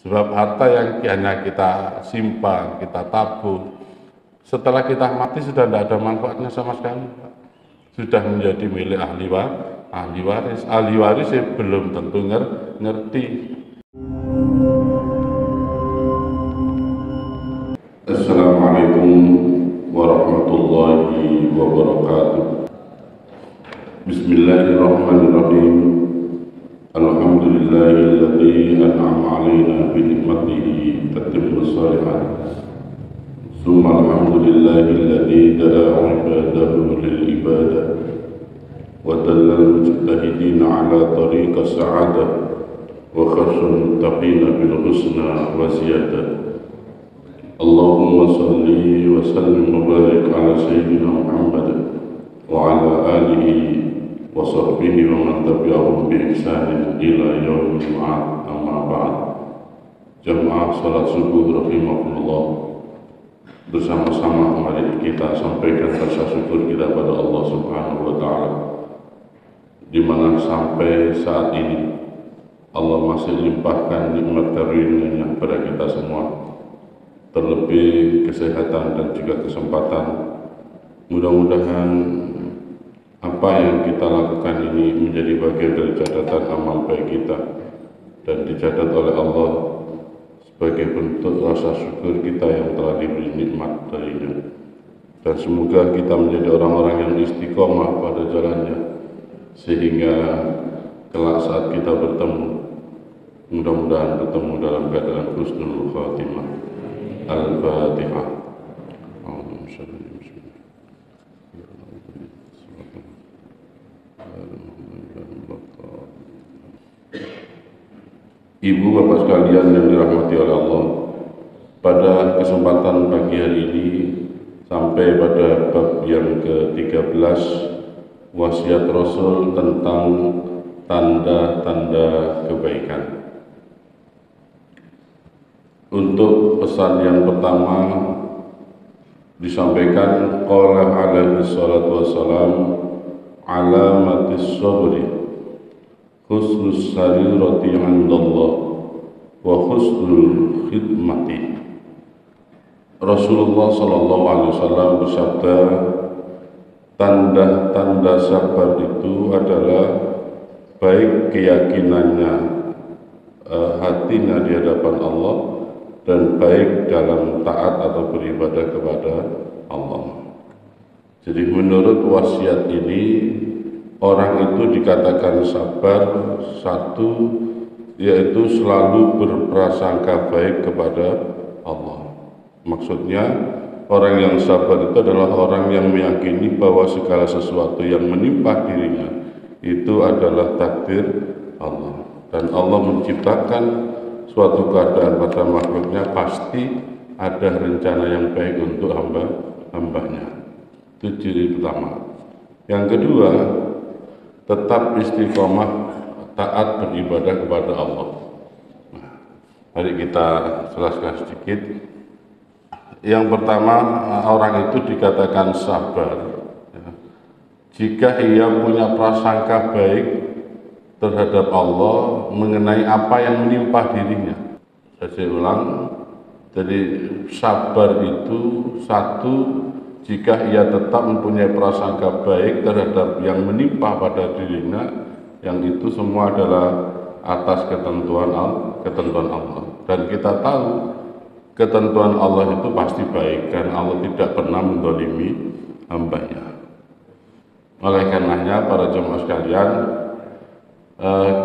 Sebab harta yang hanya kita simpan, kita tabung, setelah kita mati sudah tidak ada manfaatnya sama sekali. Sudah menjadi milik ahli waris. Ahli waris belum tentu ngerti. Assalamualaikum warahmatullahi wabarakatuh. Bismillahirrahmanirrahim. Alhamdulillahilladzi an'ama 'alaina bi ni'matihi tatimmus shalihat. Tsumma alhamdulillahilladzi da'a 'ibadahu lil ibadah wa dallal mujtahidina 'ala tariqas sa'adah wa khasyal muttaqina bil husna wa ziyadah. Allahumma salli wa sallim wa barik ala sayyidina Muhammad wa ala alihi wa sahbihi wa man tabi'ahum bi ihsanin ila yaumil ma'ad. Amma ba'd. Jamaah salat subuh rahimakumullah, bersama-sama mari kita sampaikan rasa syukur kita pada Allah Subhanahu wa taala, di mana sampai saat ini Allah masih limpahkan nikmat karunia-Nya pada kita semua, terlebih kesehatan dan juga kesempatan. Mudah-mudahan apa yang kita lakukan ini menjadi bagian dari catatan amal baik kita dan dicatat oleh Allah sebagai bentuk rasa syukur kita yang telah diberi nikmat darinya. Dan semoga kita menjadi orang-orang yang istiqomah pada jalannya, sehingga kelak saat kita bertemu, mudah-mudahan bertemu dalam keadaan husnul khatimah. Al-Fatihah. Ibu bapak sekalian yang dirahmati oleh Allah, pada kesempatan pagi hari ini sampai pada bab yang ke-13, wasiat Rasul tentang tanda-tanda kebaikan. Untuk pesan yang pertama disampaikan, qala alaihi salatu wassalam, alamatis sabri husnus sarirati 'indallah wa husnul khidmati. Rasulullah sallallahu alaihi wasallam bersabda, tanda-tanda sabar itu adalah baik keyakinannya hatinya di hadapan Allah, dan baik dalam taat atau beribadah kepada Allah. Jadi menurut wasiat ini, orang itu dikatakan sabar, satu, yaitu selalu berprasangka baik kepada Allah. Maksudnya, orang yang sabar itu adalah orang yang meyakini bahwa segala sesuatu yang menimpa dirinya itu adalah takdir Allah. Dan Allah menciptakan suatu keadaan pada makhluknya, pasti ada rencana yang baik untuk hambanya. Itu ciri pertama. Yang kedua, tetap istiqomah taat beribadah kepada Allah. Nah, mari kita jelaskan sedikit. Yang pertama, orang itu dikatakan sabar jika ia punya prasangka baik terhadap Allah mengenai apa yang menimpa dirinya. Saya ulang, jadi sabar itu satu, jika ia tetap mempunyai prasangka baik terhadap yang menimpa pada dirinya, yang itu semua adalah atas ketentuan Allah. Dan kita tahu ketentuan Allah itu pasti baik, karena Allah tidak pernah menzalimi hambanya. Oleh karenanya para jemaah sekalian,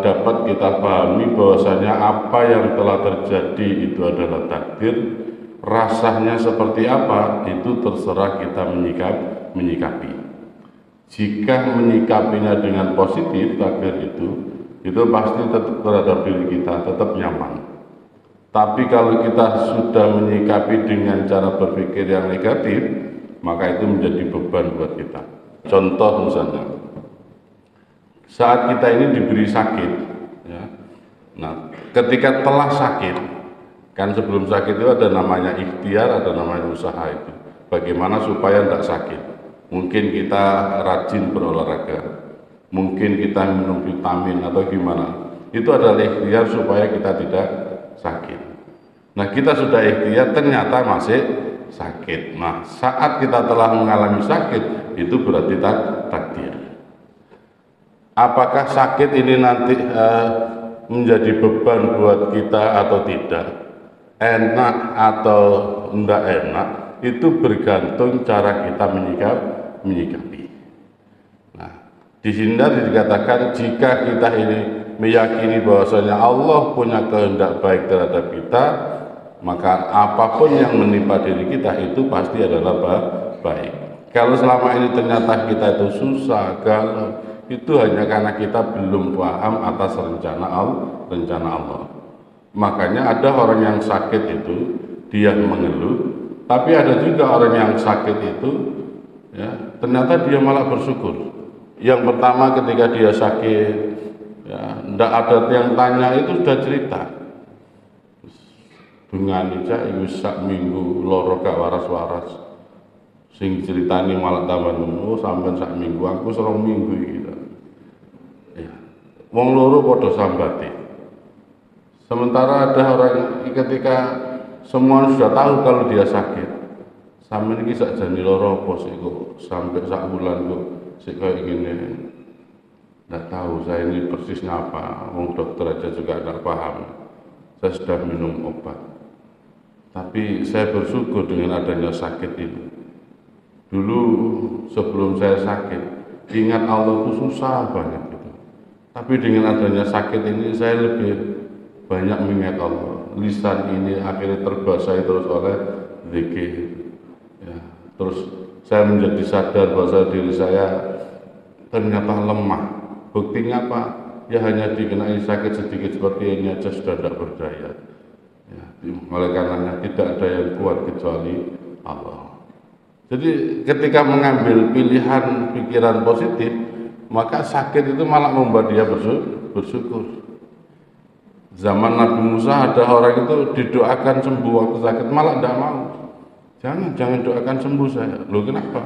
dapat kita pahami bahwasanya apa yang telah terjadi itu adalah takdir. Rasanya seperti apa itu terserah kita menyikapi. Jika menyikapinya dengan positif, takdir itu pasti tetap terhadap diri kita tetap nyaman. Tapi kalau kita sudah menyikapi dengan cara berpikir yang negatif, maka itu menjadi beban buat kita. Contoh misalnya, saat kita ini diberi sakit, ya. Nah, ketika telah sakit, kan sebelum sakit itu ada namanya ikhtiar, ada namanya usaha itu. Bagaimana supaya tidak sakit? Mungkin kita rajin berolahraga, mungkin kita minum vitamin atau gimana. Itu adalah ikhtiar supaya kita tidak sakit. Nah, kita sudah ikhtiar ternyata masih sakit. Nah, saat kita telah mengalami sakit, itu berarti takdir. Apakah sakit ini nanti menjadi beban buat kita atau tidak, enak atau tidak enak, itu bergantung cara kita menyikapi. Nah, di sini dikatakan jika kita ini meyakini bahwasanya Allah punya kehendak baik terhadap kita, maka apapun yang menimpa diri kita itu pasti adalah baik. Kalau selama ini ternyata kita itu susah, galau, itu hanya karena kita belum paham atas rencana Allah. Makanya ada orang yang sakit itu dia mengeluh, tapi ada juga orang yang sakit itu ya ternyata dia malah bersyukur. Yang pertama ketika dia sakit, ya ndak ada yang tanya, itu sudah cerita. Dengan itu sak minggu loro gak waras-waras. Sing ceritani malah tambah nemu sampai sak minggu, aku serong minggu gitu. Ya. Wong loro padha sambati. Sementara ada orang ketika semua sudah tahu kalau dia sakit, sampai ini sakjane loro apa sih kok sampai sak bulan kok sik kayak gini. Nggak tahu saya ini persisnya apa, wong dokter aja juga nggak paham. Saya sudah minum obat, tapi saya bersyukur dengan adanya sakit ini. Dulu sebelum saya sakit, ingat Allah itu susah banget gitu. Tapi dengan adanya sakit ini saya lebih banyak mengingat Allah. Lisan ini akhirnya terbasahi terus oleh zikir. Ya, terus saya menjadi sadar bahwa diri saya ternyata lemah. Buktinya apa? Ya hanya dikenai sakit sedikit seperti ini aja sudah tidak berdaya. Ya, oleh karenanya tidak ada yang kuat kecuali Allah. Jadi ketika mengambil pilihan pikiran positif, maka sakit itu malah membuat dia bersyukur. Zaman Nabi Musa ada orang itu didoakan sembuh waktu sakit, malah tidak mau. Jangan doakan sembuh saya. Loh kenapa?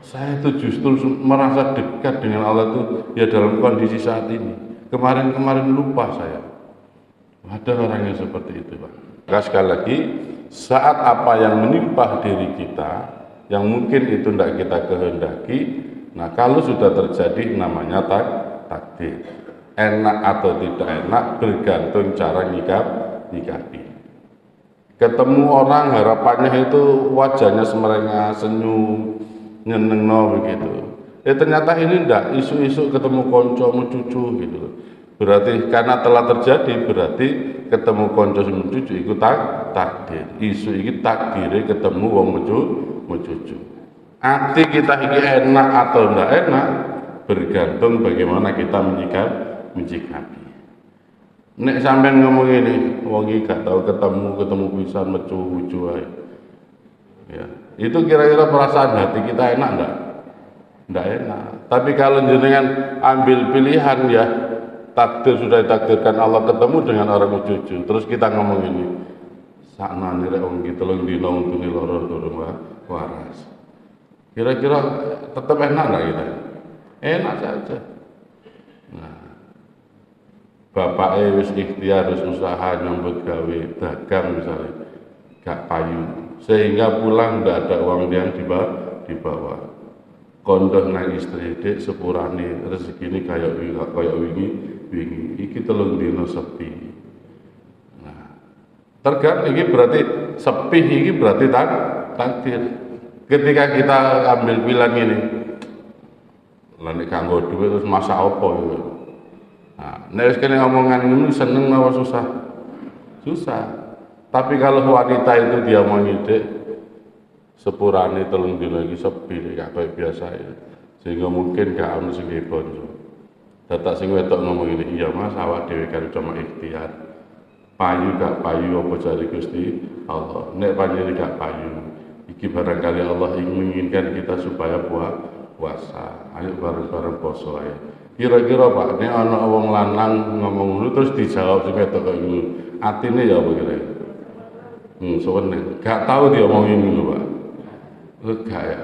Saya itu justru merasa dekat dengan Allah itu ya dalam kondisi saat ini. Kemarin lupa saya. Ada orang yang seperti itu, Pak. Nah, sekali lagi, saat apa yang menimpa diri kita, yang mungkin itu tidak kita kehendaki, nah kalau sudah terjadi namanya takdir. Enak atau tidak enak bergantung cara nyikapi. Ketemu orang harapannya itu wajahnya semerengah, senyum, nyenengno begitu. Ternyata ini enggak, isu-isu ketemu konco cucu gitu. Berarti karena telah terjadi, berarti ketemu konco cucu itu takdir. Isu ini takdirnya ketemu wong cucu. Arti kita ini enak atau enggak enak bergantung bagaimana kita menyikapi. Nek sampean ngomong ini, wong iki gak tahu ketemu pisan mecu ae. Ya, itu kira-kira perasaan hati kita enak enggak? Enggak enak. Tapi kalau jenengan ambil pilihan ya, takdir sudah ditakdirkan Allah ketemu dengan orang cucu, terus kita ngomong ini, saknane rek wong iki telung dina untune loro durung waras. Kira-kira tetap enak enggak kita? Enak saja. Nah, bapaknya wis ikhtiar, wis usaha nyambut gawe dagang misalnya, gak payu, sehingga pulang ndak ada uang yang dibawa. Kondoh nang istri dek sepurane rezeki ini kayak wingi iki telung dino sepi. Nah, tergantung ini berarti sepi ini berarti takdir. Ketika kita ambil pilihan ini, lan kanggo duit terus masa apa gitu. Nah, nek kene omongan ini seneng apa susah? Susah. Tapi kalau wanita itu dia mau ngide sepurane telung dino iki sepi gak kayak biasa ya. Sehingga mungkin gak ono sing bonjo. Dadak sing wedok ngomong ini, iya Mas, awak dhewe kan cuma ikhtiar. Payu gak payu apa jare Gusti Allah. Nek panjenengan gak payu, iki barangkali Allah menginginkan kita supaya puasa. Ayo bareng-bareng poso ae. Kira-kira Pak, nek ana wong lanang ngomong ngono terus dijawab sing wedok kaya ngono, atine ya apa kira? Seneng. Gak tahu dia ngomongin ngono, Pak. Gak ya.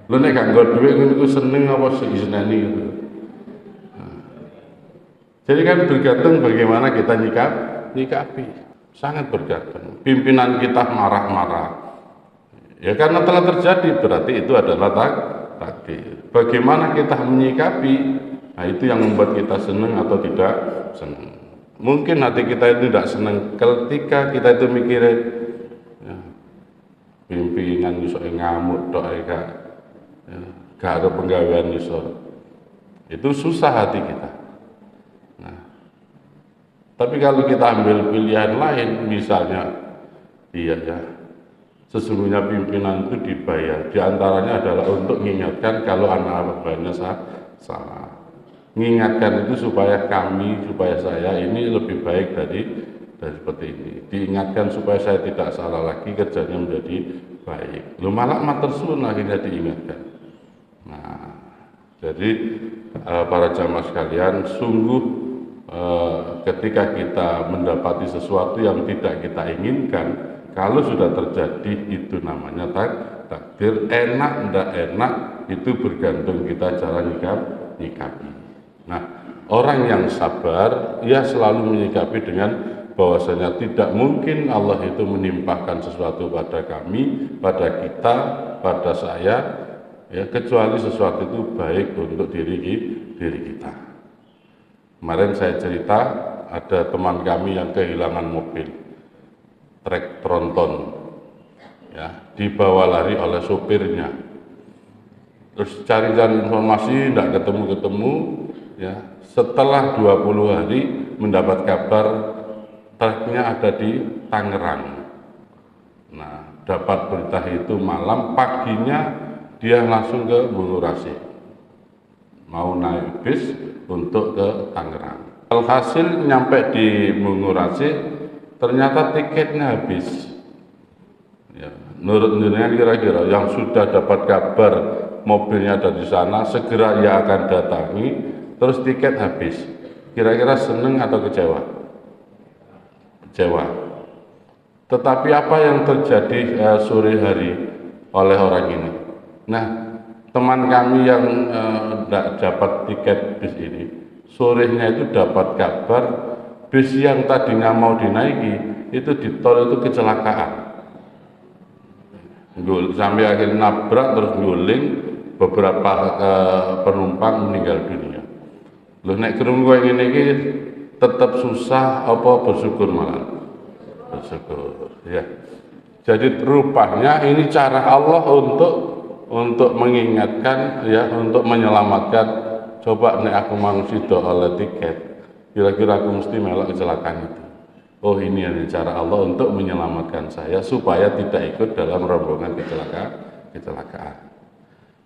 Lho nek gak nggo dhuwit ngono iku seneng apa seneni gitu. Jadi kan bergantung bagaimana kita nyikapi. sangat bergantung. Pimpinan kita marah-marah, ya karena telah terjadi, berarti itu adalah takdir. Bagaimana kita menyikapi, nah itu yang membuat kita senang atau tidak senang. Mungkin hati kita itu tidak senang ketika kita itu mikirin ya, pimpinan iso ngamuk tok ya, gak ada penggawean iso. Itu susah hati kita. Nah, tapi kalau kita ambil pilihan lain, misalnya iya ya, sesungguhnya pimpinan itu dibayar, diantaranya adalah untuk mengingatkan kalau anak buahnya salah. Mengingatkan itu supaya supaya saya ini lebih baik dari seperti ini. Diingatkan supaya saya tidak salah lagi, kerjanya menjadi baik. Lu malah matur suwun akhirnya diingatkan. Nah, jadi para jamaah sekalian, sungguh ketika kita mendapati sesuatu yang tidak kita inginkan, kalau sudah terjadi itu namanya takdir. Enak ndak enak itu bergantung kita cara nyikapi. Nah, orang yang sabar ia selalu menyikapi dengan bahwasanya tidak mungkin Allah itu menimpahkan sesuatu pada kami, pada kita, pada saya, ya, kecuali sesuatu itu baik untuk diri kita. Kemarin saya cerita ada teman kami yang kehilangan mobil trek tronton, ya, dibawa lari oleh sopirnya. Terus cari-cari informasi tidak ketemu, ya. Setelah 20 hari mendapat kabar treknya ada di Tangerang. Nah, dapat berita itu malam, paginya dia langsung ke Bungurasi, mau naik bis untuk ke Tangerang. Alhasil nyampe di Bungurasi, ternyata tiketnya habis. Ya, menurut jenengan kira-kira yang sudah dapat kabar mobilnya ada di sana, segera ia akan datangi, terus tiket habis. Kira-kira seneng atau kecewa? Kecewa. Tetapi apa yang terjadi sore hari oleh orang ini? Nah, teman kami yang tidak dapat tiket bis ini, sorenya itu dapat kabar bis yang tadinya mau dinaiki itu di tol itu kecelakaan. Sampai akhirnya nabrak terus guling, beberapa penumpang meninggal dunia. Loh, nek krungu kowe ngene iki tetap susah apa bersyukur malah? Bersyukur, ya. Jadi rupanya ini cara Allah untuk mengingatkan, ya, untuk menyelamatkan. Coba nek aku manusia oleh tiket, kira-kira aku mesti melok kecelakaan itu. Oh, ini adalah cara Allah untuk menyelamatkan saya supaya tidak ikut dalam rombongan kecelakaan.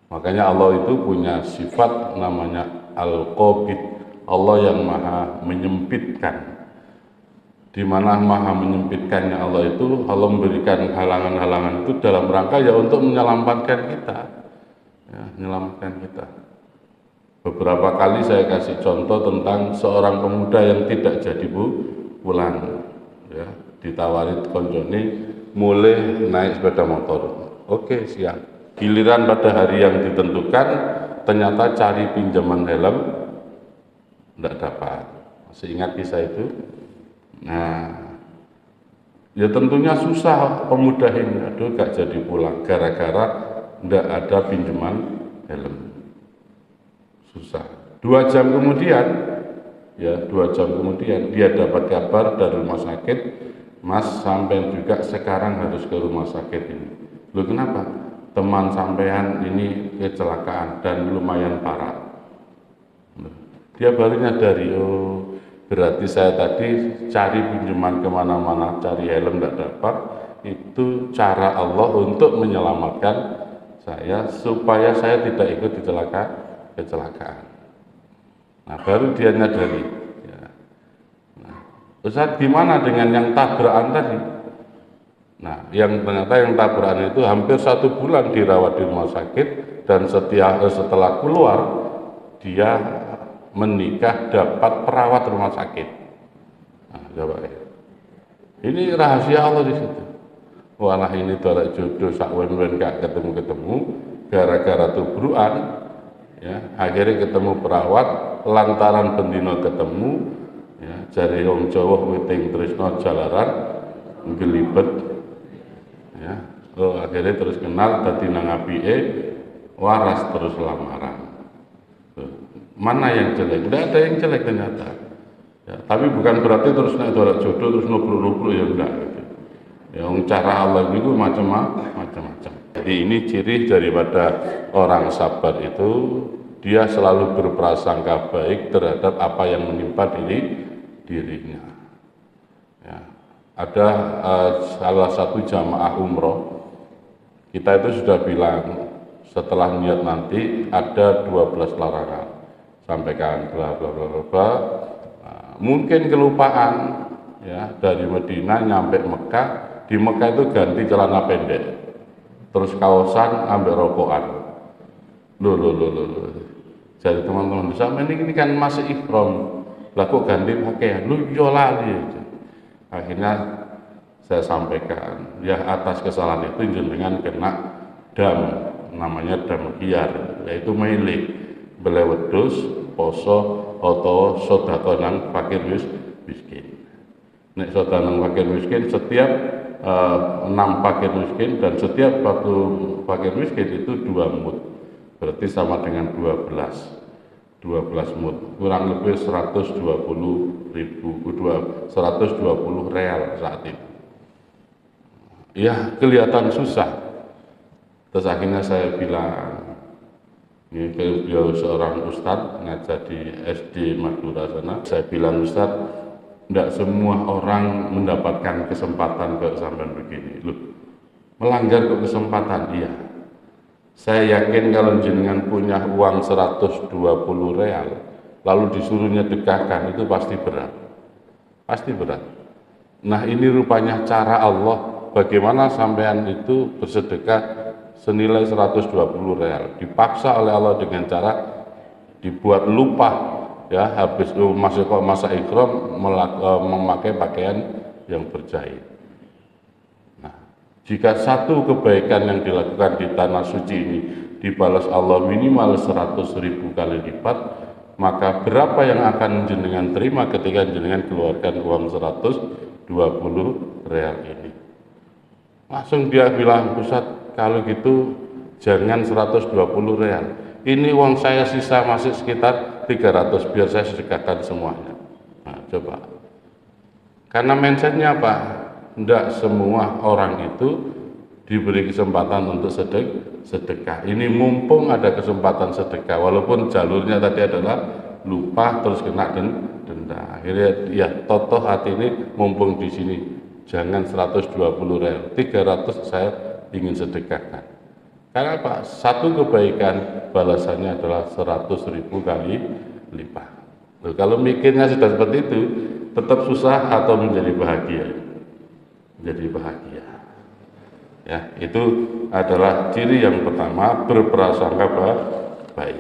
Makanya Allah itu punya sifat namanya Al-Qabid, Allah yang maha menyempitkan. Di mana maha menyempitkannya Allah itu, Allah memberikan halangan-halangan itu dalam rangka ya untuk menyelamatkan kita, ya, menyelamatkan kita. Beberapa kali saya kasih contoh tentang seorang pemuda yang tidak jadi pulang, ya, ditawari koncone mulai naik sepeda motor. Oke, siap. Giliran pada hari yang ditentukan ternyata cari pinjaman helm tidak dapat. Masih ingat kisah itu? Nah, ya tentunya susah pemuda ini. Aduh, gak jadi pulang gara-gara tidak ada pinjaman helm. Susah. 2 jam kemudian, ya 2 jam kemudian dia dapat kabar dari rumah sakit, Mas sampai juga sekarang harus ke rumah sakit ini. Loh, kenapa? Teman sampean ini kecelakaan dan lumayan parah. Dia baru nyadari, oh berarti saya tadi cari pinjaman kemana-mana, cari helm tidak dapat. Itu cara Allah untuk menyelamatkan saya supaya saya tidak ikut kecelakaan. Nah, baru dia nyadari. Ya. Nah, Ustaz, gimana dengan yang tabrakan tadi? Nah, yang ternyata yang tabrakan itu hampir 1 bulan dirawat di rumah sakit dan setelah keluar dia menikah dapat perawat rumah sakit. Nah, coba ya. Ini rahasia Allah di situ. Walah ini dolek jodoh sakwen-wen gak ketemu-ketemu gara-gara tubrukan, ya, akhirnya ketemu perawat lantaran bendino ketemu, ya, jari wong Jawa witing tresno jalaran gelibet ya. Oh, akhirnya terus kenal dadi nang apike waras terus lamaran. Mana yang jelek? Tidak ada yang jelek ternyata ya, tapi bukan berarti terus naik dorak jodoh terus nubruk-nubruk ya enggak gitu. Yang cara Allah itu macam-macam. Jadi ini ciri daripada orang sabar itu, dia selalu berprasangka baik terhadap apa yang menimpa dirinya. Ya. Ada salah satu jamaah umroh, kita itu sudah bilang setelah niat nanti ada 12 larangan, sampaikan bla bla bla bla. Mungkin kelupaan ya, dari Madinah nyampe Mekah, di Mekah itu ganti celana pendek, terus kaosan ambil rokokan. Loh. Jadi teman-teman sama ini kan masih ihram, lah kok ganti pakaian? Lu lali. Akhirnya saya sampaikan, ya atas kesalahan itu jenengan kena dam, namanya dam khiyar, yaitu milik belewedus, poso, atau sedekah nang fakir miskin. Nek sedekah nang fakir miskin, setiap 6 fakir miskin dan setiap 1 fakir miskin itu 2 mud, berarti sama dengan 12 mud, kurang lebih 120 real saat itu. Ya kelihatan susah. Terus akhirnya saya bilang, ini beliau seorang ustadz ngajar di SD Madura sana. Saya bilang, Ustadz, tidak semua orang mendapatkan kesempatan ke sampean begini. Loh, melanggar ke kesempatan? Iya. Saya yakin kalau jenengan punya uang 120 real, lalu disuruhnya sedekahkan, itu pasti berat. Pasti berat. Nah ini rupanya cara Allah, bagaimana sampean itu bersedekah senilai 120 real, dipaksa oleh Allah dengan cara dibuat lupa ya, habis masa ikram memakai pakaian yang berjahit. Nah, jika satu kebaikan yang dilakukan di tanah suci ini dibalas Allah minimal 100.000 kali lipat, maka berapa yang akan jenengan terima ketika jenengan keluarkan uang 120 real ini? Langsung dia bilang, Ustadz, kalau gitu jangan 120 real. Ini uang saya sisa masih sekitar 300, biar saya sedekahkan semuanya. Nah, coba. Karena mindsetnya apa? Tidak semua orang itu diberi kesempatan untuk sedekah. Ini mumpung ada kesempatan sedekah, walaupun jalurnya tadi adalah lupa terus kena denda. Akhirnya ya totoh hati ini mumpung di sini, jangan 120 real, 300 saya ingin sedekahkan. Karena apa? Satu kebaikan balasannya adalah 100.000 kali lipat. Loh, kalau mikirnya sudah seperti itu, tetap susah atau menjadi bahagia? Menjadi bahagia. Ya, itu adalah ciri yang pertama, berprasangka baik.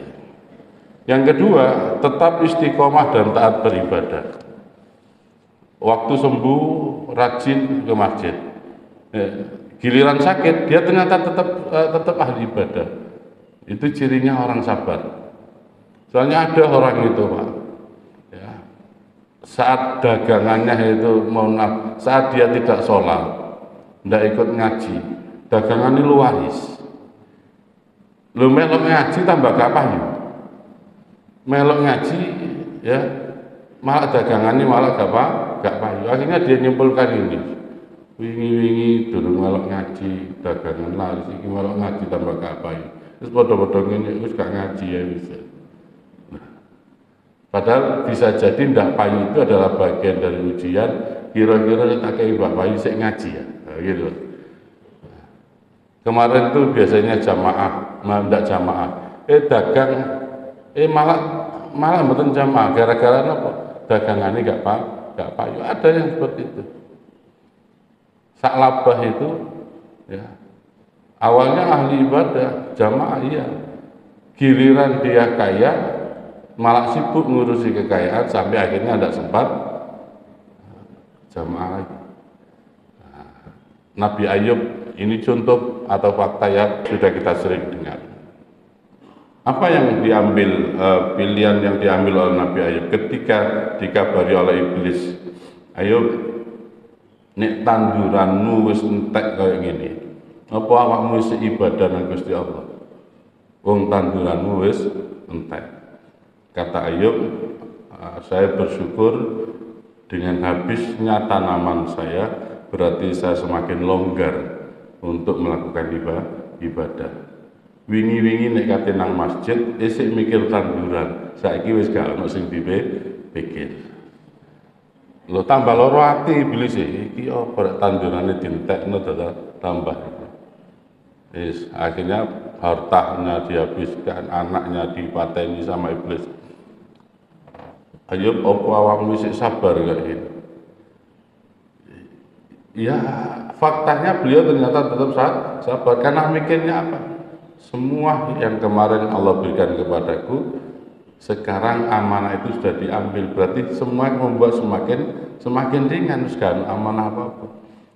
Yang kedua, tetap istiqomah dan taat beribadah. Waktu sembuh, rajin ke masjid. Giliran sakit, dia ternyata tetap ahli ibadah. Itu cirinya orang sabar. Soalnya ada orang itu, Pak, ya, saat dagangannya itu saat dia tidak sholat, tidak ikut ngaji, dagangannya lu waris. Lu melok ngaji tambah gak payu. Melok ngaji, ya, malah dagangannya malah gak payu. Akhirnya dia nyimpulkan ini. Wingi-wingi dulu melok ngaji, dagangan laris, iki melok ngaji tambah gak payu. Terus bodoh-bodoh ini, terus gak ngaji ya bisa. Nah, padahal bisa jadi ndak payu itu adalah bagian dari ujian. Kira-kira tak kayak Mbak Payu saya ngaji ya, nah, gitu. Kemarin itu biasanya jamaah, ndak jamaah. Dagang, malah mboten jamaah. Gara-gara apa? Dagangannya gak payu. Ada yang seperti itu. Saklabah itu, ya, awalnya ahli ibadah, jamaah iya, giliran dia kaya, malah sibuk ngurusi kekayaan sampai akhirnya tidak sempat jamaah lagi. Nah, Nabi Ayub ini contoh atau fakta yang sudah kita sering dengar. Apa yang diambil, pilihan yang diambil oleh Nabi Ayub ketika dikabari oleh iblis? Ayub, nek tanduranmu wis entek kaya ngene, apa awakmu isih ibadah nang Gusti Allah? Wong tanduranmu wis entek. Kata Ayub, saya bersyukur dengan habisnya tanaman saya, berarti saya semakin longgar untuk melakukan ibadah. Wingi-wingi nek kate nang masjid, isih mikir tanduran, saiki wis gak ono sing dipikir. Lo tambah loro ati iblis iki apa tandurane dientekno tambah. Akhirnya hartanya dihabiskan, anaknya dipateni sama iblis. Ayub, apa awakmu isih sabar gak gitu? Ya, faktanya beliau ternyata tetap sabar karena mikirnya apa? Semua yang kemarin Allah berikan kepadaku, sekarang amanah itu sudah diambil, berarti semua membuat semakin ringan, sekarang amanah apa-apa.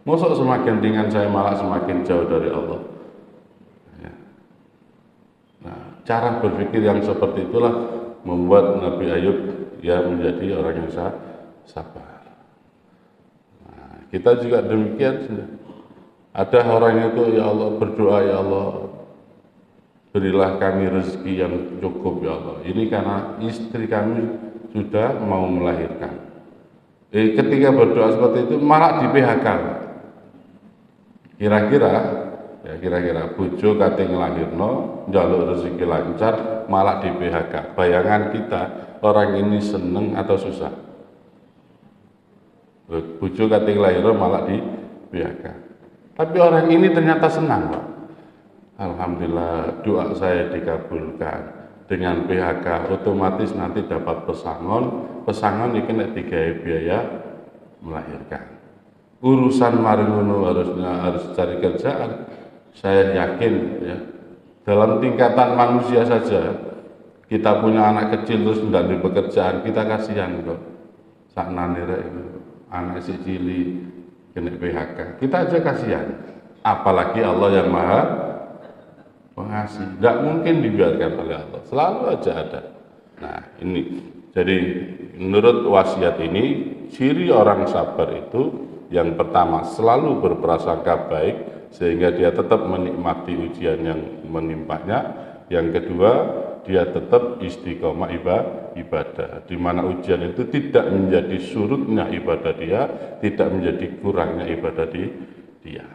Mosok semakin ringan saya malah semakin jauh dari Allah. Ya. Nah, cara berpikir yang seperti itulah membuat Nabi Ayub ya menjadi orang yang sabar. Nah, kita juga demikian. Ada orang itu, ya Allah, berdoa, ya Allah, berilah kami rezeki yang cukup ya Allah. Ini karena istri kami sudah mau melahirkan. Ketika berdoa seperti itu malah di PHK. Kira-kira bojo kate nglahirno, njaluk rezeki lancar, malah di PHK. Bayangan kita, orang ini seneng atau susah? Bojo kate nglahirno malah di PHK. Tapi orang ini ternyata senang, Pak. Alhamdulillah doa saya dikabulkan. Dengan PHK otomatis nanti dapat pesangon ini kena digawe biaya melahirkan. Urusan maringono harus cari kerjaan. Saya yakin ya, dalam tingkatan manusia saja kita punya anak kecil terus tidak di pekerjaan, kita kasihan kok. Saknane rek anak si cili kena PHK. Kita aja kasihan. Apalagi Allah yang Maha Pengasih, tidak mungkin dibiarkan oleh Allah, selalu aja ada. Nah ini, jadi menurut wasiat ini, ciri orang sabar itu yang pertama selalu berprasangka baik sehingga dia tetap menikmati ujian yang menimpanya. Yang kedua, dia tetap istiqomah ibadah, di mana ujian itu tidak menjadi surutnya ibadah dia, tidak menjadi kurangnya ibadah dia.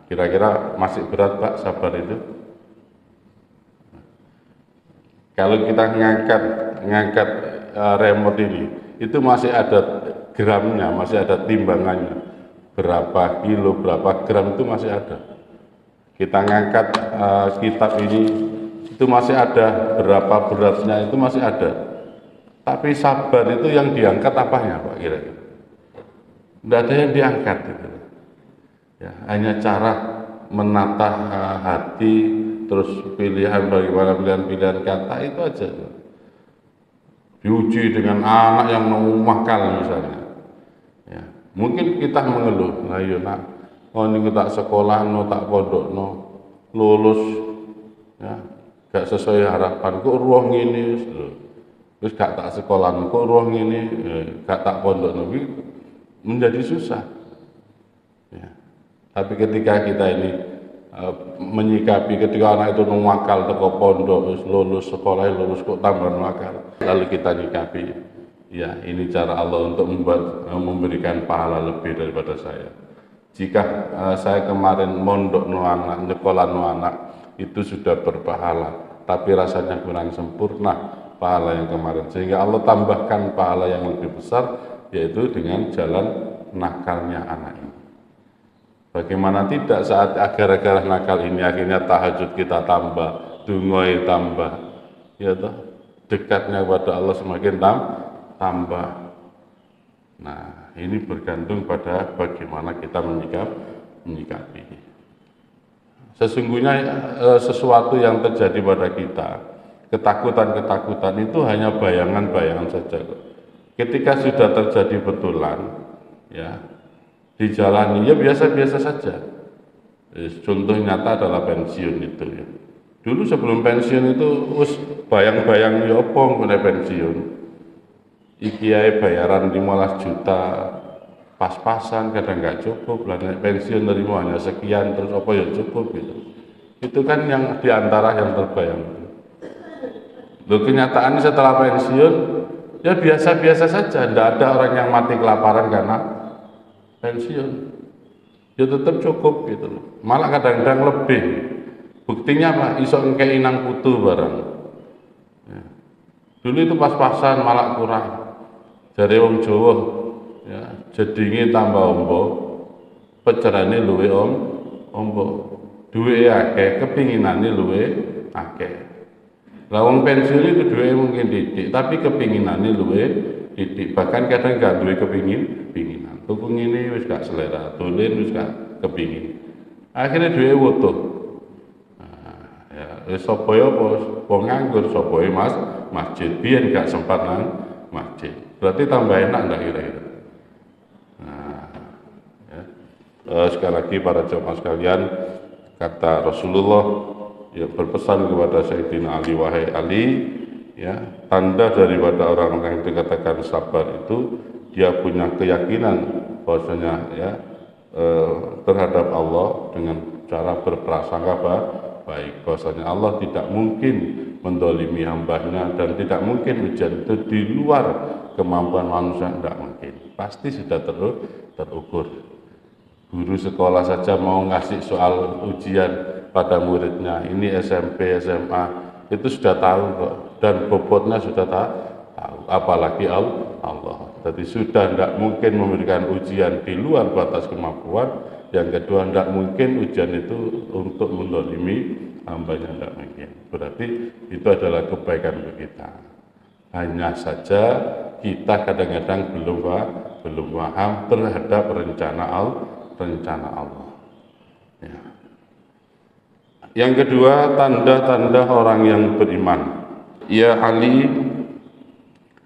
Kira-kira masih berat Pak sabar itu? Kalau kita ngangkat remote ini, itu masih ada gramnya, masih ada timbangannya. Berapa kilo, berapa gram itu masih ada. Kita ngangkat kitab ini, itu masih ada, berapa beratnya itu masih ada. Tapi sabar itu yang diangkat apanya Pak kira-kira? Tidak ada yang diangkat gitu. Ya, hanya cara menata hati, terus pilihan bagaimana pilihan kata itu aja. Diuji dengan anak yang makal misalnya. Ya, mungkin kita mengeluh, lah yo nak, oh ini tak sekolah, no tak pondok, no lulus, ya, gak sesuai harapan, kok ruang ini, terus gak tak sekolah, kok ruang ini, gak tak pondok, no, menjadi susah. Ya. Tapi ketika kita ini menyikapi ketika anak itu nuwakal teko pondok, lulus sekolah, lulus kok tambah nuwakal, lalu kita nyikapi, ya ini cara Allah untuk memberikan pahala lebih daripada saya. Jika saya kemarin mondok no anak, nyekolah no anak, itu sudah berpahala, tapi rasanya kurang sempurna pahala yang kemarin, sehingga Allah tambahkan pahala yang lebih besar, yaitu dengan jalan nakalnya anak ini. Bagaimana tidak saat agar-agar nakal ini akhirnya tahajud kita tambah, dungoi tambah, ya toh, dekatnya kepada Allah semakin tambah. Nah, ini bergantung pada bagaimana kita menyikapi. Sesungguhnya sesuatu yang terjadi pada kita, ketakutan-ketakutan itu hanya bayangan-bayangan saja. Ketika sudah terjadi betulan, ya, dijalani ya biasa-biasa saja. Contoh nyata adalah pensiun itu ya. Dulu sebelum pensiun itu bayang-bayang ya apa mengenai pensiun. Iki ae bayaran 15 juta, pas-pasan, kadang nggak cukup, lah naik pensiun nerima hanya sekian, terus apa ya cukup gitu. Itu kan yang diantara yang terbayang. Loh, kenyataannya setelah pensiun ya biasa-biasa saja, tidak ada orang yang mati kelaparan karena pensiun. Ya tetap cukup gitu loh. Malah kadang-kadang lebih. Buktinya apa? Iso ngekei nang putu barang. Ya. Dulu itu pas-pasan malah kurang. Dari wong Jawa, ya, jedinge tambah ombo, pecerane luwe ombo. Duwe akeh, kepinginane luwe akeh. Lah wong pensiun itu duwe mungkin didik, tapi kepinginane luwe didik. Bahkan kadang gak duwe kepinginan. Tuku ngene wis gak selera, dolen wis gak kepingin. Akhirnya duwe wutuh. Ya, sapa ya wong nganggur, sapa masjid, biyen gak sempat nang masjid. Berarti tambah enak enggak kira-kira? Nah, ya. Sekali lagi para jemaah sekalian, kata Rasulullah ya berpesan kepada Sayyidina Ali, wahai Ali, ya, tanda daripada orang yang dikatakan sabar itu dia punya keyakinan bahwasanya ya terhadap Allah dengan cara berprasangka baik, bahwasanya Allah tidak mungkin mendolimi hambanya dan tidak mungkin ujian itu di luar kemampuan manusia, tidak mungkin, pasti sudah terukur. Guru sekolah saja mau ngasih soal ujian pada muridnya, ini SMP, SMA, itu sudah tahu kok, dan bobotnya sudah tahu, apalagi Allah. Jadi sudah tidak mungkin memberikan ujian di luar batas kemampuan. Yang kedua, tidak mungkin ujian itu untuk mendolimi hambanya, tidak mungkin. Berarti itu adalah kebaikan untuk kita. Hanya saja kita kadang-kadang belum paham terhadap rencana Allah. Ya. Yang kedua, tanda-tanda orang yang beriman. Ya Ali,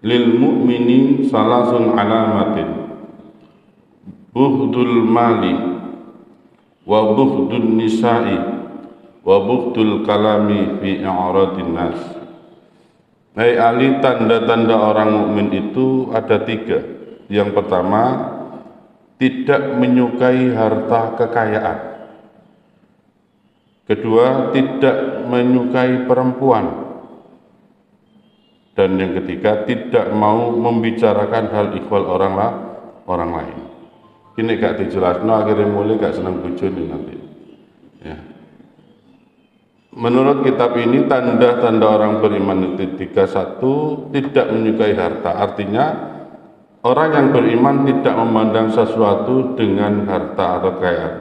lil mu'mini salasun alamatin, bughdul mali, wa bughdun nisa'i, wa bughdul kalami fi i'radin nas. Hai Ali, tanda-tanda orang mukmin itu ada 3. Yang pertama, tidak menyukai harta kekayaan. Kedua, tidak menyukai perempuan. Dan yang ketiga, tidak mau membicarakan hal ikhwal orang lain. Ini gak dijelasno, akhirnya mulai gak senang bojone nanti. Ya. Menurut kitab ini, tanda-tanda orang beriman itu 1, tidak menyukai harta. Artinya orang yang beriman tidak memandang sesuatu dengan harta atau kekayaan.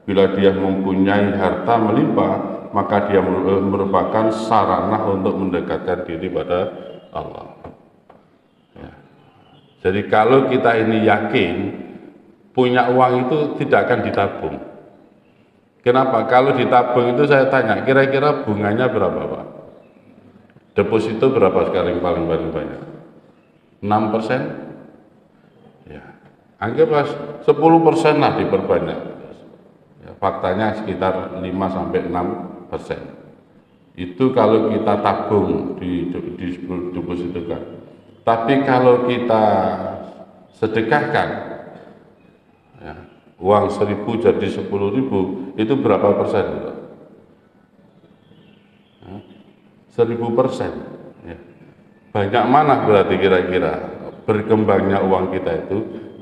Bila dia mempunyai harta melimpah, maka dia merupakan sarana untuk mendekatkan diri pada Allah. Ya. Jadi kalau kita ini yakin punya uang itu tidak akan ditabung. Kenapa? Kalau ditabung itu saya tanya, kira-kira bunganya berapa, Pak? Deposito berapa sekarang paling banyak? 6%? Ya. Anggap 10% lah diperbanyak. Ya, faktanya sekitar 5-6%. Itu kalau kita tabung di depositokan. Tapi kalau kita sedekahkan, ya, uang 1.000 jadi 10.000, itu berapa persen? 1.000%. Ya. Banyak mana berarti kira-kira berkembangnya uang kita itu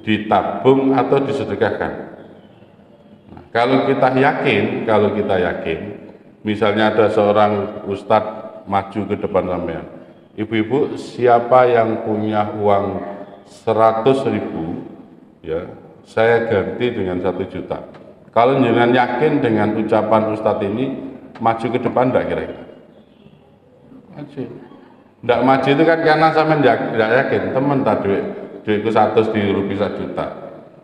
ditabung atau disedekahkan? Nah, kalau kita yakin, misalnya ada seorang ustadz maju ke depan sampean, ibu-ibu, siapa yang punya uang 100.000, ya, saya ganti dengan 1 juta. Kalau jangan yakin dengan ucapan ustadz ini, maju ke depan enggak kira-kira? Maju. Enggak maju itu kan karena sampean enggak yakin, temen tak duitku 100 di rupiah 1 juta.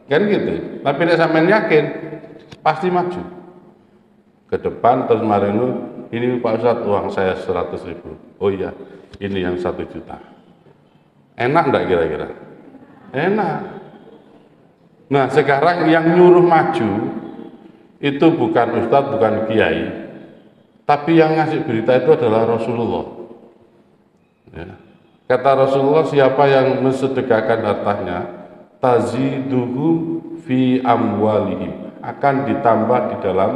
Kan gitu. Tapi nek sampean yakin, pasti maju ke depan. Terus kemarin ini Pak Ustadz, uang saya 100.000. Oh iya, ini yang 1 juta. Enak enggak kira-kira? Enak. Nah sekarang yang nyuruh maju itu bukan ustadz, bukan kiai, tapi yang ngasih berita itu adalah Rasulullah. Ya. Kata Rasulullah, siapa yang mensedekahkan hartanya taziduhu fi amwalihim, akan ditambah di dalam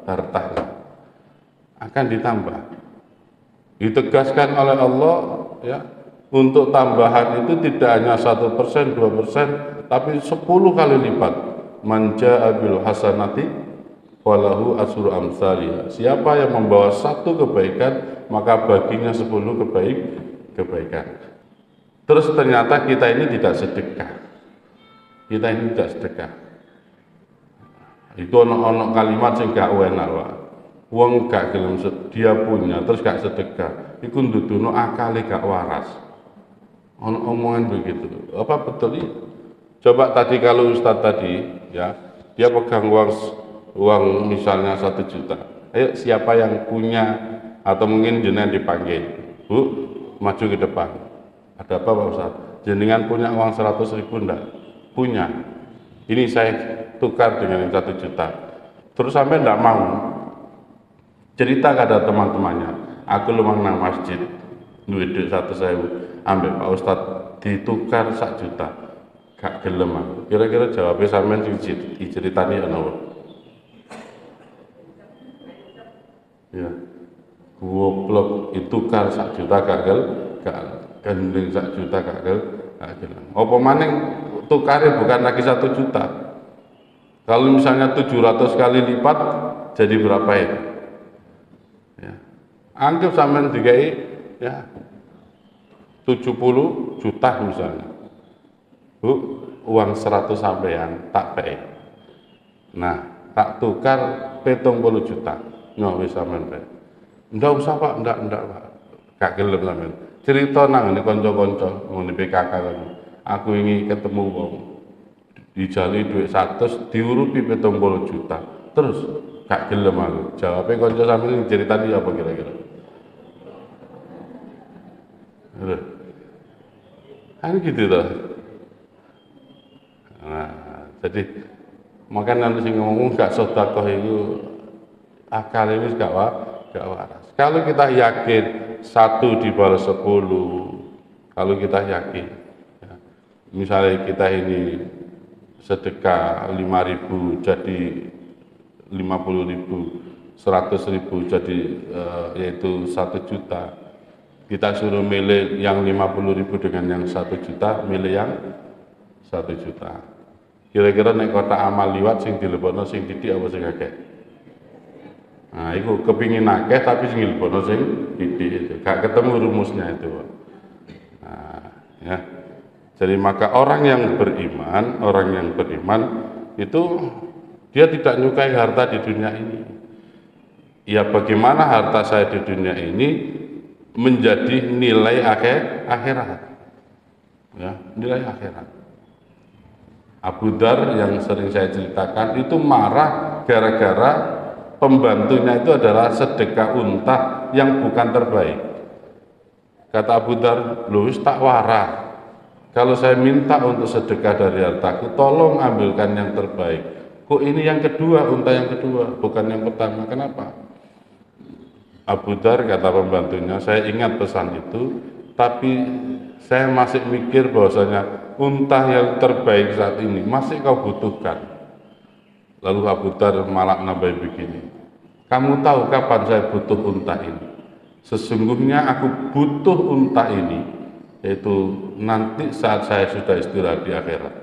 hartanya, akan ditambah. Ditegaskan oleh Allah ya, untuk tambahan itu tidak hanya 1%, 2%, tapi 10 kali lipat. Man jaa bil hasanati walahu asru amsalihha. Siapa yang membawa satu kebaikan, maka baginya 10 kebaikan. Terus ternyata kita ini tidak sedekah. Kita ini tidak sedekah. Itu ono kalimat sing gak enak, Pak. Wong gak gelem dia punya terus gak sedekah. Iku ndudono akale gak waras. Ono omongan begitu. Apa betul itu? Coba tadi kalau Ustadz tadi ya, dia pegang uang misalnya 1 juta. Ayo siapa yang punya, atau mungkin jenengan dipanggil, Bu, maju ke depan. Ada apa Pak Ustadz? Jenengan punya uang 100.000 enggak? Punya. Ini saya tukar dengan 1 juta. Terus sampai enggak mau. Cerita kepada teman-temannya, aku lumang nang masjid, duit 100.000, ambil Pak Ustadz ditukar 1 juta. Gak gelem aku. Kira-kira jawabnya sampean diceritani ana apa? Ya. Goblok ditukar 1 juta gak gendeng 1 juta gak gelem. Apa maning tukare bukan lagi 1 juta. Kalau misalnya 700 kali lipat jadi berapa itu? Ya. Anggap sampean dikai ya 70 juta misalnya. Bu, uang 100 sampean tak pay. Nah, tak tukar 70 juta. Nggak bisa sampean pay. Nggak usah Pak, nggak Pak. Gak gelem sampean. Cerita nang ngene kanca-kanca ngene PKK kan. Aku ingin ketemu wong. Dijali duit 100 diurupi 70 juta. Terus gak gelem aku. Jawabnya kanca sampean ceritani apa kira-kira? Kan gitu toh. Nah, jadi makanya nanti ngomong gak sedekah itu akal ini gak waras. Kalau kita yakin 1 dibalas 10, kalau kita yakin ya, misalnya kita ini sedekah 5.000 jadi 50.000, 100.000 jadi yaitu 1 juta. Kita suruh milih yang 50.000 dengan yang 1 juta, milih yang 1 juta. Kira-kira nek kotak amal liwat sing dilebokno sing didik apa sing akeh? Nah, iku kepingin akeh tapi sing dilebokno sing didik itu. Gak ketemu rumusnya itu. Nah, ya. Jadi maka orang yang beriman itu dia tidak menyukai harta di dunia ini. Ya bagaimana harta saya di dunia ini menjadi nilai akhirat. Ya, nilai akhirat. Abu Dar yang sering saya ceritakan itu marah gara-gara pembantunya itu adalah sedekah unta yang bukan terbaik. Kata Abu Dar, "Loh, tak warah. Kalau saya minta untuk sedekah dari hartaku, tolong ambilkan yang terbaik. Kok ini yang kedua, unta yang kedua, bukan yang pertama. Kenapa?" Abu Dar kata pembantunya, "Saya ingat pesan itu, tapi saya masih mikir bahwasanya unta yang terbaik saat ini masih kau butuhkan." Lalu Abu Dar malah nambah begini, "Kamu tahu kapan saya butuh unta ini? Sesungguhnya aku butuh unta ini yaitu nanti saat saya sudah istirahat di akhirat.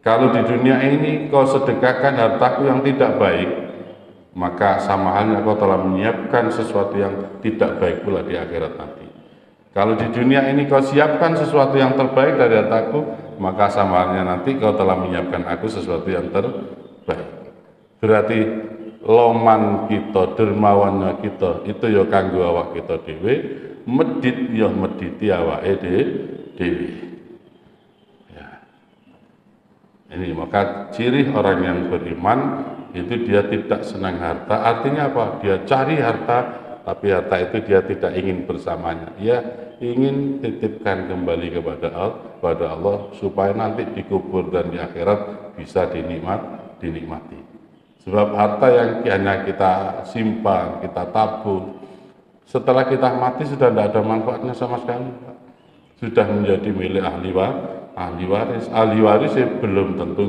Kalau di dunia ini kau sedekahkan hartaku yang tidak baik, maka sama halnya kau telah menyiapkan sesuatu yang tidak baik pula di akhirat nanti. Kalau di dunia ini kau siapkan sesuatu yang terbaik dari hartaku, maka sama halnya nanti kau telah menyiapkan aku sesuatu yang terbaik." Berarti loman kita, dermawannya kita itu ya kanggo awak kita dhewe, medit ya mediti awake dhewe. Ya. Ini maka ciri orang yang beriman itu dia tidak senang harta. Artinya apa? Dia cari harta, tapi harta itu dia tidak ingin bersamanya. Dia ingin titipkan kembali kepada Allah supaya nanti dikubur dan di akhirat bisa dinikmati. Sebab harta yang hanya kita simpan, kita tabung, setelah kita mati sudah tidak ada manfaatnya sama sekali, Pak. Sudah menjadi milik ahli ahli waris ya belum tentu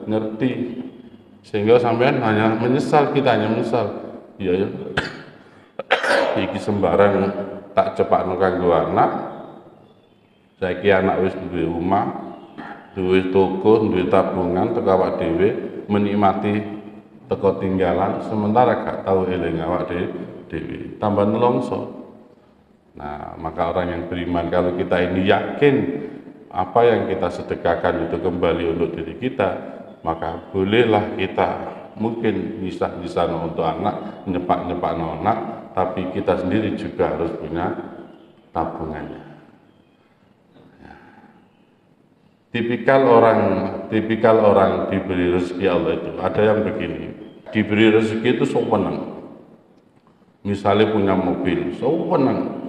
ngerti, sehingga sampean hanya menyesal, kita hanya menyesal, iya ya iki sembarang tak cepakno kanggo anak, saiki anak wis duwe omah, duwe toko, duwe tabungan, teko awak dhewe menikmati teko tinggalan, sementara gak tahu eling awak dhewe, tambah nelongso. Nah, maka orang yang beriman, kalau kita ini yakin apa yang kita sedekahkan itu kembali untuk diri kita, maka bolehlah kita mungkin nyisa untuk anak, nyepak anak, tapi kita sendiri juga harus punya tabungannya. Ya. Tipikal orang diberi rezeki Allah itu ada yang begini, diberi rezeki itu seneng. Misalnya punya mobil, seneng.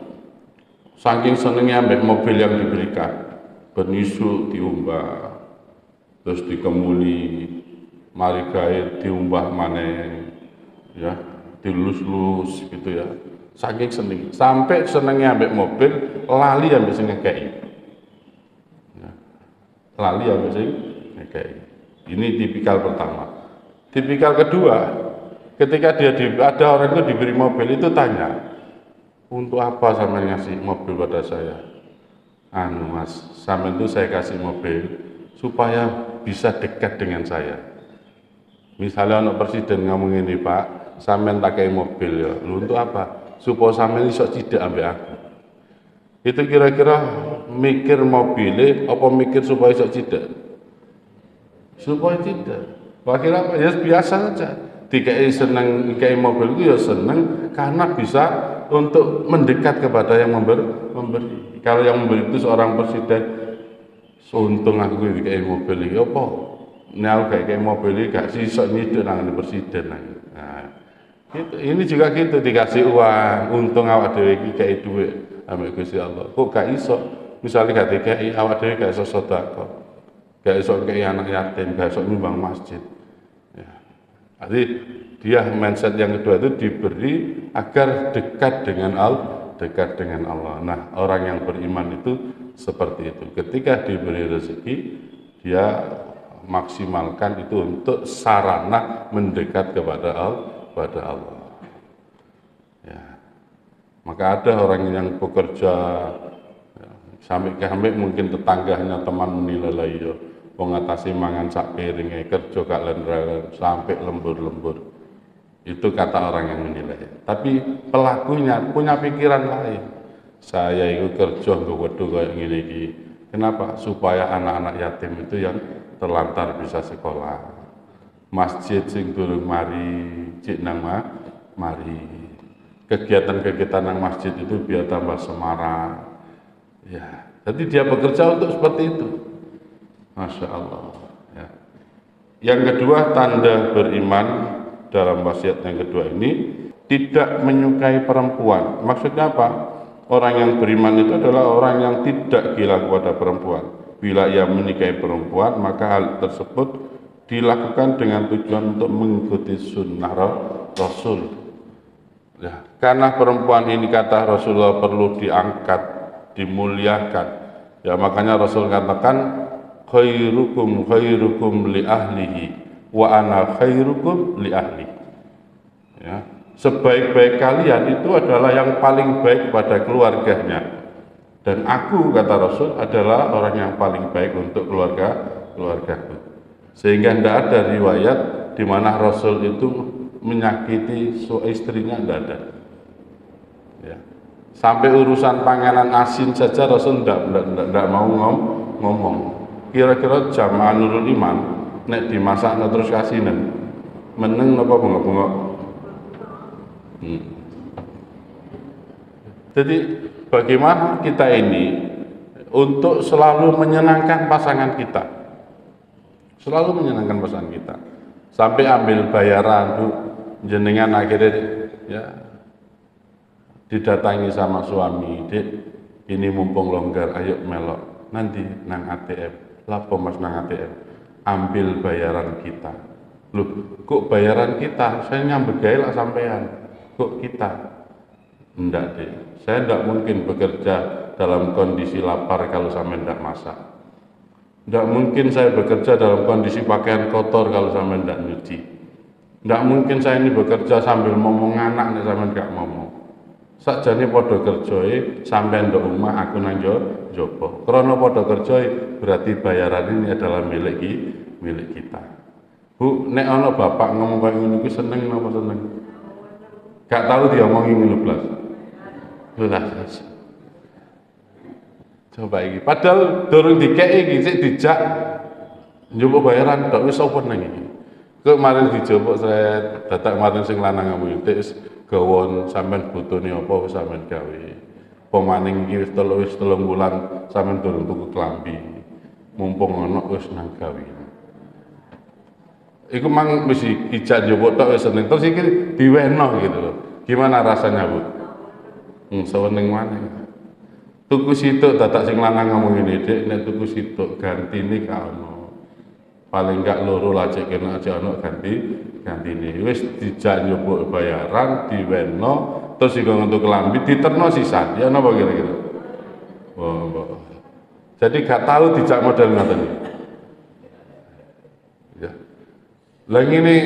Saking senengnya ambek mobil yang diberikan, benisu diumbah, terus dikemuli, mari gawe diumbah maneh, ya, dilus-lus gitu ya. Saking seneng, sampai senengnya ambek mobil, lali ambek sing ngekeki. Ya. Lali ambek sing ngekeki. Ini tipikal pertama. Tipikal kedua, ketika ada orang itu diberi mobil itu tanya, untuk apa sampean ngasih mobil pada saya? Anu mas, sampean itu saya kasih mobil supaya bisa dekat dengan saya. Misalnya anak presiden ngomong ini, Pak, sampean tak kayak mobil ya. Lu untuk apa? Supaya sampean iso cidak ambek aku. Itu kira-kira mikir mobilnya apa mikir supaya iso cidak? Supaya cidak. Wakil apa? Ya biasa saja. Dikai seneng dikai mobil itu ya seneng karena bisa untuk mendekat kepada yang memberi. Kalau yang memberi itu seorang presiden, untung aku dikai mobil ini, apa? Nah, kayak mobil ini gak sisok nyiduk nang presiden. Nah, gitu. Ini juga gitu, dikasih uang, untung awak dhewe iki kayak duit ambek Gusti Allah. Kok gak iso? Misalnya gak dikai awak dhewe gak iso sedekah. Gak iso kayak anak yatim, gak iso nyumbang masjid. Ya. Jadi dia mindset yang kedua itu diberi agar dekat dengan Allah. Nah, orang yang beriman itu seperti itu. Ketika diberi rezeki, dia maksimalkan itu untuk sarana mendekat kepada Allah. Ya. Maka ada orang yang bekerja ya, sampai mungkin tetangganya teman menilai ya, mengatasi mangan sak piringe kerja gak leren sampai lembur-lembur. Itu kata orang yang menilai. Tapi pelakunya punya pikiran lain. Saya itu kerja nggo wedhu kayak ngene iki. Kenapa? Supaya anak-anak yatim itu yang terlantar bisa sekolah. Masjid sing durung mari, cik nang mari. Kegiatan-kegiatan nang masjid itu biar tambah semarak. Ya, jadi dia bekerja untuk seperti itu. Masya Allah. Ya. Yang kedua, tanda beriman dalam wasiat yang kedua ini tidak menyukai perempuan. Maksudnya apa? Orang yang beriman itu adalah orang yang tidak gila kepada perempuan. Bila ia menikahi perempuan, maka hal tersebut dilakukan dengan tujuan untuk mengikuti sunnah Rasul. Ya, karena perempuan ini kata Rasulullah perlu diangkat, dimuliakan. Ya, makanya Rasul katakan khairukum li ahlihi wa ana khairukum li ahli. Ya, sebaik-baik kalian itu adalah yang paling baik pada keluarganya. Dan aku, kata Rasul, adalah orang yang paling baik untuk keluargaku. Sehingga tidak ada riwayat di mana Rasul itu menyakiti istrinya, tidak ada. Ya. Sampai urusan panganan asin saja Rasul tidak mau ngomong. Kira-kira jamaah Nurul Iman nek dimasak terus kasinan meneng apa bengok-bengok. Jadi bagaimana kita ini untuk selalu menyenangkan pasangan kita, selalu menyenangkan pasangan kita, sampai ambil bayaran tuh jenengan akhirnya ya didatangi sama suami, Dek, ini mumpung longgar, ayo melok nanti nang ATM, lapo mas nang ATM, ambil bayaran kita. Loh, kok bayaran kita? Saya nyambut gawe lah sampean. Kok kita? Enggak deh, saya enggak mungkin bekerja dalam kondisi lapar kalau sampean enggak masak. Tidak mungkin saya bekerja dalam kondisi pakaian kotor kalau sampean tidak nyuci. Tidak mungkin saya ini bekerja sambil ngomong anak nek sampean gak ngomong. Sakjane padha kerjoe sampean ndok omah aku nang jopo. Krana padha kerjoe berarti bayaran ini adalah milik kita. Bu, nek ana bapak ngomong kaya ngono iki seneng napa seneng? Gak tahu diomongi ngono blas. Belas. Coba iki. Padahal durung dikeki iki sik dijak njupuk bayaran tok wis apa nang iki. Kemarin dijupuk saya dadak kemarin sing lanang ngamu wis gawon sampean butune apa wis sampean gawe. Pemaning iki wis 3 bulan sampean durung tuku klambi. Mumpung ana wis nang gawe. Iku mang wis ijak njupuk tok wis seneng. Terus iki diweno gitu loh. Gimana rasanya, Bu? Seneng maneh. Tuku situk dadak sing lanang ngomong ngene, Dik, nek tuku situk gantine ka ono. Paling gak loro lajek kena aja ono gantine. Wis dijak njupuk bayaran, diweno, terus iku untuk kelambi diterno sisan. Ya napa kira-kira? Wah. Jadi gak tahu dijak model ngoten iki. Ya. Lah ngene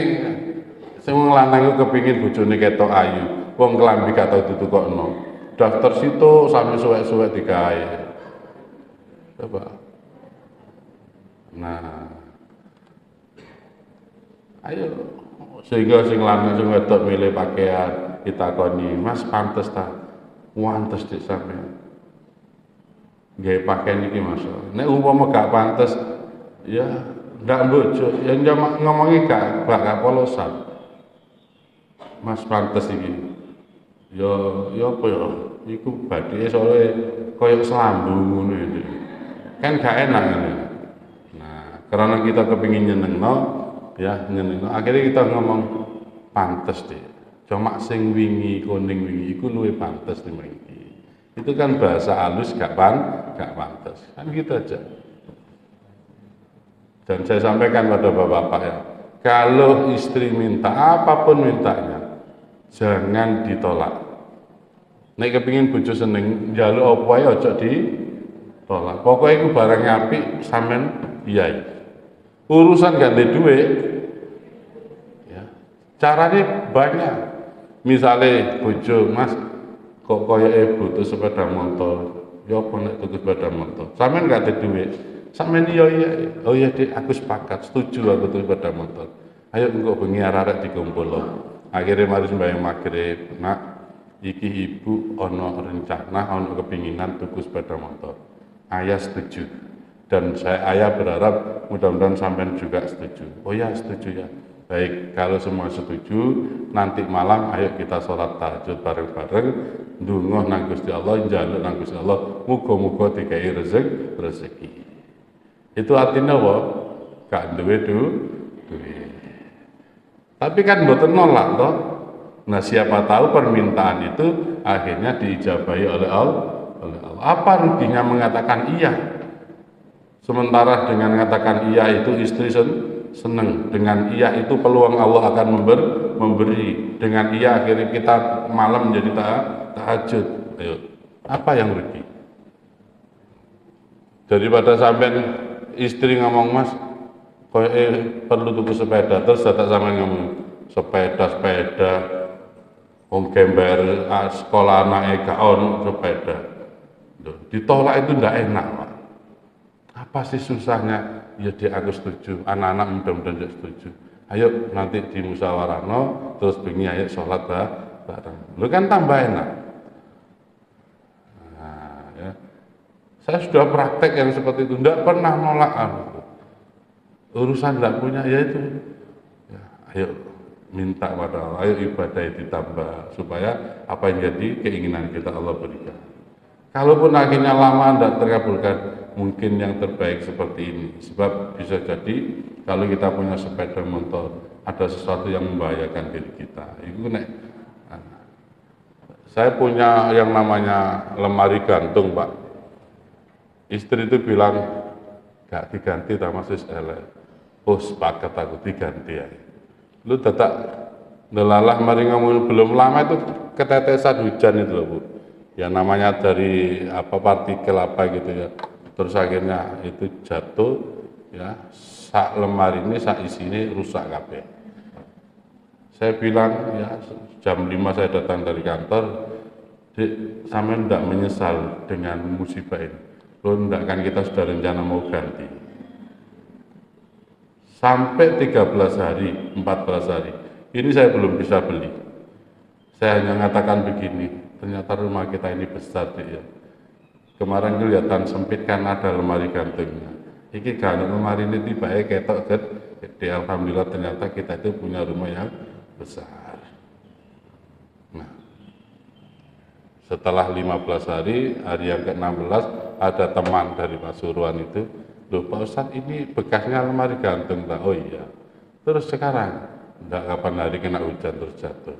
sing lanang kepengin bojone ketok ayu, wong kelambi gak tau ditukokno. Daftar situ sampai suwek-suwek digawe. Coba. Nah. Ayo sehingga sing lanang sing wedok milih pakaian ditakoni, "Mas pantes ta?" Pantes Dik sampean. Gawe pakaian iki Mas. Nek umpama gak pantes ya ndak bojo, ya ngomongi gak polosan. Mas pantes iki. Ya apa ya? Iku badhe soalnya koyo selambung ngono iki. Kan gak enak ngene. Nah, karena kita kepengin nyenengno, ya nyenengno. Akhirnya kita ngomong pantes Dik. Cuma sing wingi kuning wingi iku luwih pantes timbang iki. Itu kan bahasa halus gak pantes. Kan gitu aja. Dan saya sampaikan pada bapak-bapak ya, kalau istri minta apapun mintanya, jangan ditolak. Nek kepingin bojo seneng, njaluk apa ae aja ditolak. Pokoke iku barang apik sampean iyai. Urusan gak ndek dhuwit. Ya. Carane banyak. Misale bojo, Mas, kok koyoke butuh sepeda motor. Ya apa nek tuku sepeda motor? Sampean gak ndek dhuwit. Sampean iya. Oh iya Dik, aku sepakat, setuju aku tuku sepeda motor. Ayo engko bengi arek-arek dikumpul. Akhirnya mari sembahyang magrib, Nak, iki ibu ono rencana, ono kepinginan tuku sepeda motor. Ayah setuju. Dan ayah berharap mudah-mudahan sampean juga setuju. Oh ya setuju ya. Baik, kalau semua setuju, nanti malam ayo kita sholat tahajud bareng-bareng, ndonga nang Gusti Allah, njaluk nang Gusti Allah, muga-muga dikai rezeki. Itu artinya apa? Gak duwe duit. Tapi kan mboten nolak toh. Nah, siapa tahu permintaan itu akhirnya diijabahi oleh Allah. Apa ruginya mengatakan iya? Sementara dengan mengatakan iya itu istri senang. Dengan iya itu peluang Allah akan memberi. Dengan iya akhirnya kita malam menjadi tahajud. Ayo, apa yang rugi? Daripada sampean istri ngomong, Mas, perlu tuku sepeda, terus datang sampean ngomong sepeda. Wong gambar sekolah anak gak ono sepeda. Ditolak itu ndak enak, Pak. Apa sih susahnya? Ya dia aku setuju, anak-anak mudah-mudahan juga setuju. Ayo nanti dimusyawarahno, terus bengi ayo sholat bareng. Lu kan tambah enak. Nah, ya. Saya sudah praktek yang seperti itu, ndak pernah nolak. Urusan ndak punya ya itu. Ya, ayo minta pada Allah, ayo ibadah ditambah supaya apa yang jadi keinginan kita Allah berikan. Kalaupun akhirnya lama tidak terkabulkan, mungkin yang terbaik seperti ini. Sebab bisa jadi kalau kita punya sepeda motor, ada sesuatu yang membahayakan diri kita. Itu saya punya yang namanya lemari gantung, Pak. Istri itu bilang gak diganti, tak masih elek. Oh sepakat aku diganti ya. Lu tetap delalah mari ngomong belum lama itu ketetesan hujan itu loh Bu. Yang namanya dari apa partikel apa gitu ya. terus akhirnya itu jatuh, ya, sak lemari ini sak isine rusak kabeh. Saya bilang, ya, jam 5 saya datang dari kantor, Dik, sampai enggak menyesal dengan musibah ini. Loh, enggak, kan kita sudah rencana mau ganti. Sampai 13 hari, 14 hari, ini saya belum bisa beli. Saya hanya mengatakan begini, ternyata rumah kita ini besar, Dik, ya. Kemarin kelihatan sempit kan ada lemari gantungnya. Iki kan lemari ini tiba-tiba ketok gede. Alhamdulillah ternyata kita itu punya rumah yang besar. Nah, setelah 15 hari, hari yang ke-16 ada teman dari Pasuruan itu, loh Pak Ustadz, ini bekasnya lemari gantung, Pak. Oh iya. Terus sekarang, enggak, kapan hari kena hujan terus jatuh.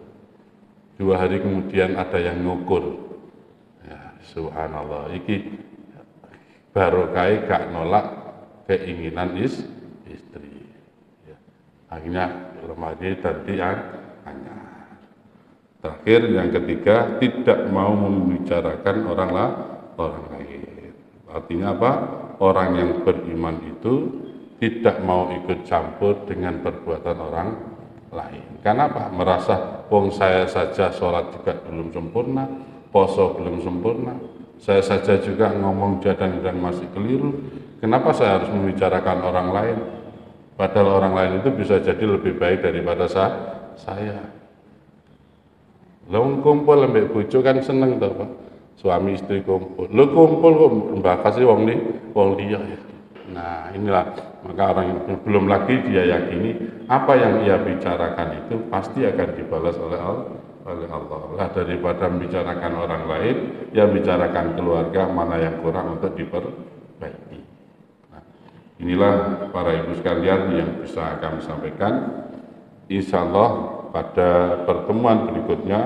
2 hari kemudian ada yang ngukur. Ya, subhanallah, iki barokai gak nolak keinginan istri. Ya. Akhirnya lemari tadi hanya. Terakhir yang ketiga, tidak mau membicarakan orang lain. Artinya apa? Orang yang beriman itu tidak mau ikut campur dengan perbuatan orang lain. Kenapa? Merasa wong saya saja sholat juga belum sempurna, poso belum sempurna, saya saja juga ngomong jadang-jadang masih keliru. Kenapa saya harus membicarakan orang lain? Padahal orang lain itu bisa jadi lebih baik daripada saya. Lo kumpul ambek bojo kan seneng toh, Pak. Suami istri kumpul. Lo kumpul kok mbak kasih wong liya ya. Nah, inilah maka orang yang belum lagi dia yakini apa yang ia bicarakan itu pasti akan dibalas oleh Allah. Lah daripada membicarakan orang lain, ya bicarakan keluarga mana yang kurang untuk diperbaiki. Nah, inilah para ibu sekalian yang bisa kami sampaikan. Insya Allah pada pertemuan berikutnya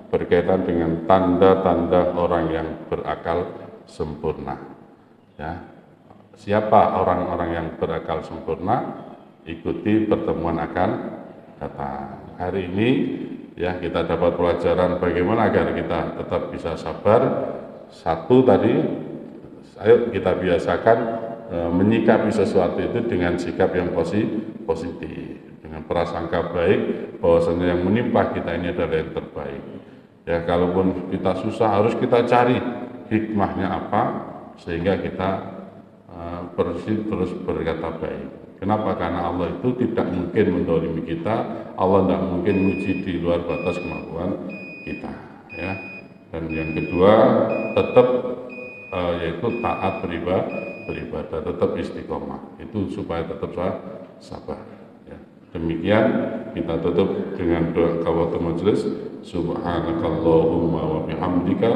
berkaitan dengan tanda-tanda orang yang berakal sempurna. Ya, siapa orang-orang yang berakal sempurna? Ikuti pertemuan akan datang. Hari ini ya kita dapat pelajaran bagaimana agar kita tetap bisa sabar. Satu tadi, ayo kita biasakan menyikapi sesuatu itu dengan sikap yang positif. Dengan prasangka baik bahwasanya yang menimpa kita ini adalah yang terbaik. Ya, kalaupun kita susah harus kita cari hikmahnya apa sehingga kita terus berkata baik. Kenapa? Karena Allah itu tidak mungkin mendolimi kita, Allah tidak mungkin menguji di luar batas kemampuan kita. Ya. Dan yang kedua tetap yaitu taat beribadah, tetap istiqomah. Itu supaya tetap sabar. Demikian kita tutup dengan doa kafatul majelis. Subhanakallahumma wa bihamdika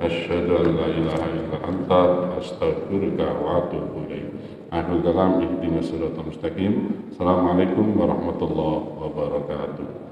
asyhadu an la ilaha illa anta astaghfiruka wa atubu ilaik. Akhirul kalam ihdinas siratal mustaqim. Assalamualaikum warahmatullahi wabarakatuh.